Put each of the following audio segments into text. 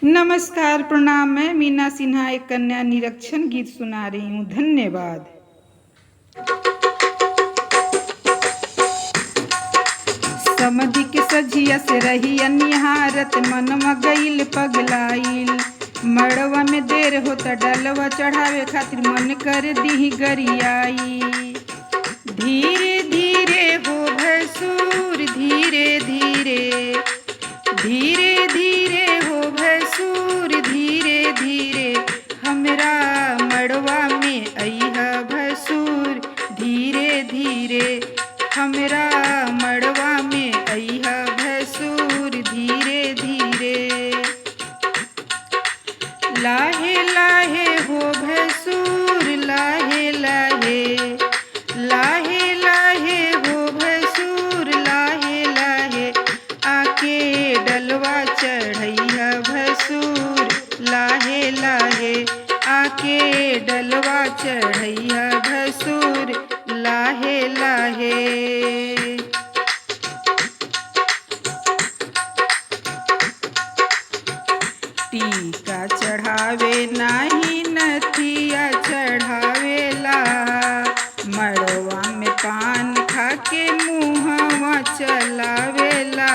नमस्कार, प्रणाम। मैं मीना सिन्हा एक कन्या निरीक्षण गीत सुना रही हूँ। धन्यवाद। समधि के सजिया से रही अनिहारत, मनवा गईल पगलाइल। मड़वा में देर होता डलवा चढ़ावे खातिर, मन कर दी गरियाई। धीरे धीरे हो भैंसूर, धीरे धीरे, धीरे धीरे हो भैंसूर, धीरे धीरे हमरा मड़वा में अइहा भैंसूर, धीरे धीरे हमरा मड़वा में अइहा भैंसूर, धीरे धीरे। लाहे लाहे हो भैंसूर, लाहे लाहे, लाहे लाहे हो भैंसूर, लाहे लाहे आके डलवा चढ़ैया भैंसूर, लाहे लाहे आके डलवा चढ़ैया भैंसूर, लाहे लाहे। टीका चढ़ावे नाही नथिया चढ़ावेला, मड़वा में पान खाके मुहवा चलावेला।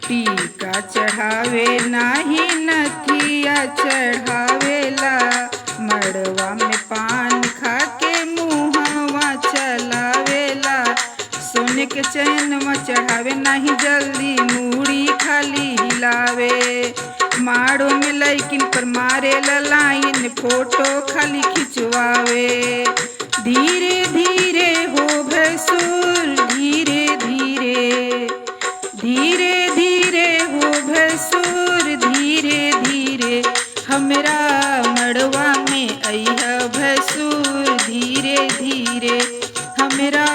टीका चढ़ावे नाही नथिया चढ़ावेला, मड़वा में पान खाके मुहवा चलावेला। सोने के चैनवा चढ़ावे नाही जल्दी, मूड़ी खाली हिलावे। माड़ो में लैकिन पर मारे लाइन, फोटो खाली खिंचवावे। धीरे धीरे हो भैंसूर, धीरे धीरे, धीरे धीरे हो भैंसूर, धीरे धीरे हमरा मड़वा में अइहा भैंसूर, धीरे धीरे हमरा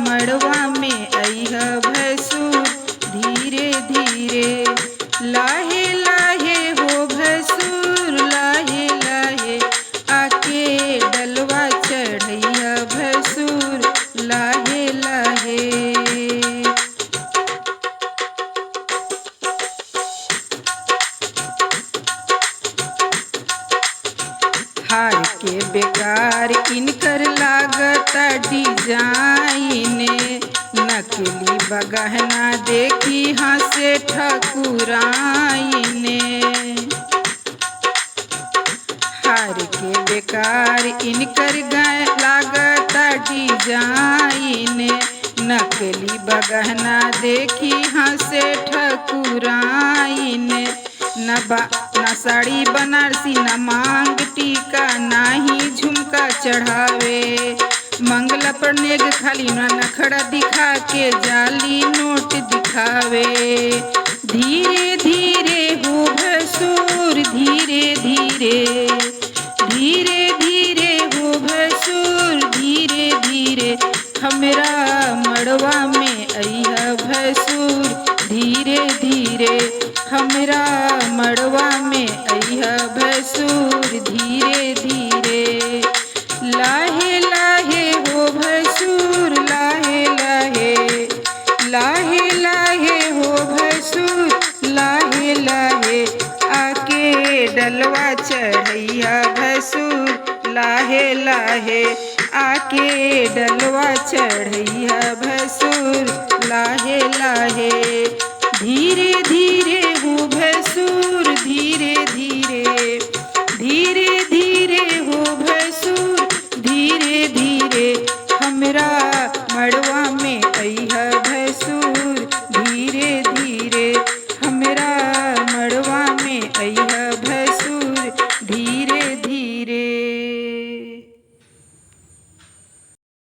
मड़वा में अइहा भैंसूर, धीरे धीरे। लाहे लाहे हो भैंसूर, लाहे लाहे आके डलवा चढ़ैया भैंसूर, लाहे लाहे। हार के बेकार इनकर लागता डिजाइन, नकली बगहना देखी हंसे ठकुराइन। हार के बेकार इनकर लागता डिजाइन, नकली बगहना देखी हंसे ठकुराइन। न साड़ी बनारसी, न मांग टीका, नाही झुमका चढ़ावे। मंगला पर नेग खाली, न नखड़ा दिखा के जाली नोट दिखावे। धीरे धीरे हो भैंसूर, धीरे धीरे, धीरे धीरे हो भैंसूर, धीरे धीरे हमरा मड़वा में अइहा भैंसूर, धीरे धीरे हमरा मड़वा में अइहा भैंसूर, धीरे धीरे। लाहे लाहे हो भैंसूर, लाहे लाहे, लाहे लाहे हो भैंसूर, लाहे लाहे आके डलवा चढ़ैया भैंसूर, लाहे लाहे आके डलवा चढ़ैया भैंसूर, लाहे लाहे। धीरे धीरे हो भैंसूर, धीरे धीरे,